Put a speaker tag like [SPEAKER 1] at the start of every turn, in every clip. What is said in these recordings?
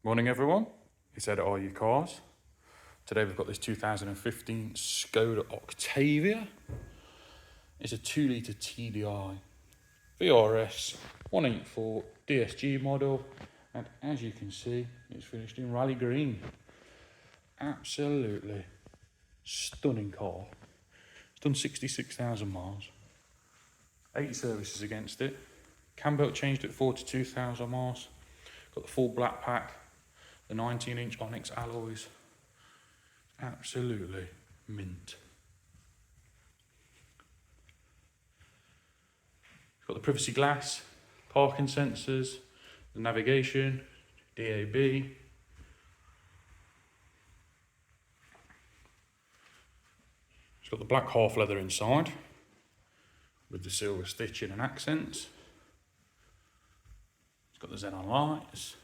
[SPEAKER 1] Morning everyone, it's Ed at Are You Cars. Today we've got this 2015 Skoda Octavia. It's a 2 litre TDI VRS 184 DSG model, and as you can see it's finished in rally green. Absolutely stunning car. It's done 66,000 miles, 8 services against it. Cam belt changed at 42,000 miles. Got the full black pack, the 19-inch Onyx alloys. Absolutely mint. Got the privacy glass, parking sensors, the navigation, DAB. It's got the black half leather inside with the silver stitching and accents. It's got the xenon lights.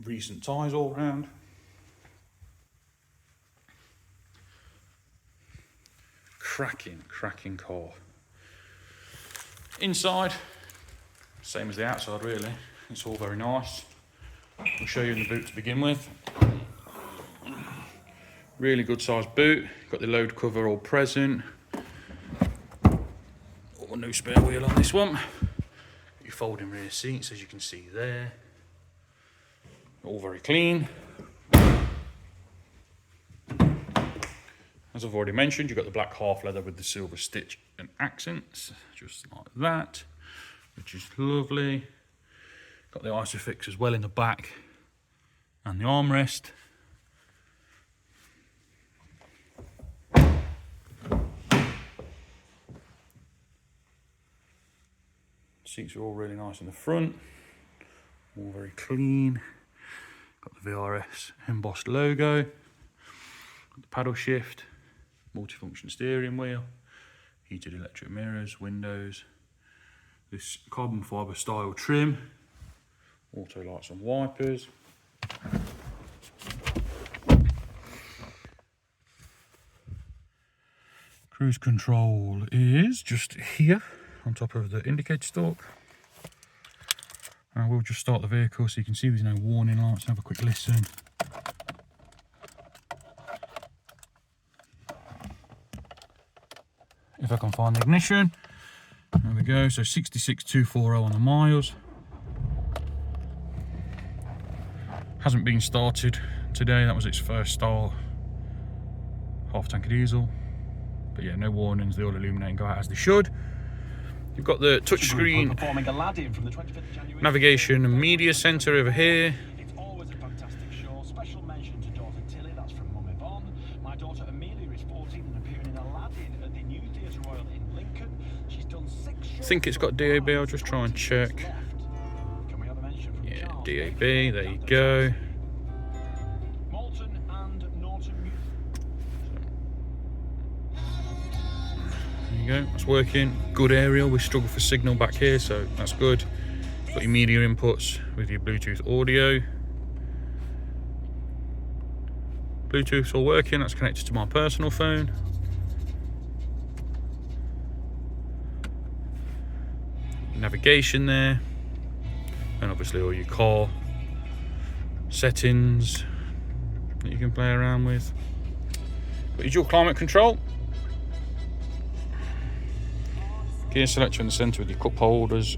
[SPEAKER 1] Recent tyres all round. Cracking car. Inside, same as the outside really. It's all very nice. I'll show you in the boot to begin with. Really good sized boot. Got the load cover all present. A new spare wheel on this one. Your folding rear seats, as you can see there. All very clean. As I've already mentioned, you've got the black half leather with the silver stitch and accents, just like that, which is lovely. Got the Isofix as well in the back and the armrest. Seats are all really nice in the front, all very clean. Got the VRS embossed logo, got the paddle shift, multifunction steering wheel, heated electric mirrors, windows, this carbon fibre style trim, auto lights and wipers. Cruise control is just here on top of the indicator stalk. I will just start the vehicle so you can see there's no warning lights. Have a quick listen. If I can find the ignition. There we go, so 66,240 on the miles. Hasn't been started today, that was its first start. Half tank of diesel. But yeah, no warnings, they all illuminate and go out as they should. You've got the touchscreen navigation and media centre over here.
[SPEAKER 2] It's always a fantastic show. Special mention to daughter Tilly, that's from Mum Yvonne. My daughter Amelia is 14 and appearing in Aladdin at the new Theatre Royal in Lincoln. She's done 6 shows.
[SPEAKER 1] I think it's got DAB, I'll just try and check.
[SPEAKER 2] Can we have a mention from
[SPEAKER 1] Yeah,
[SPEAKER 2] Charles?
[SPEAKER 1] DAB, there you go.
[SPEAKER 2] Moulton and Norton.
[SPEAKER 1] There you go, that's working. Good aerial, we struggle for signal back here, so that's good. Got your media inputs with your Bluetooth audio. Bluetooth's all working, that's connected to my personal phone. Navigation there. And obviously all your car settings that you can play around with. Got your dual climate control. Gear selector in the centre with your cup holders.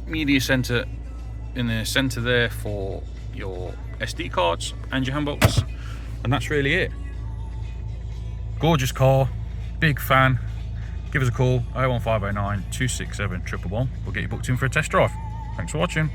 [SPEAKER 1] Media centre in the centre there for your SD cards and your handbox, and that's really it. Gorgeous car, big fan. Give us a call, 01509 267 111. We'll get you booked in for a test drive. Thanks for watching.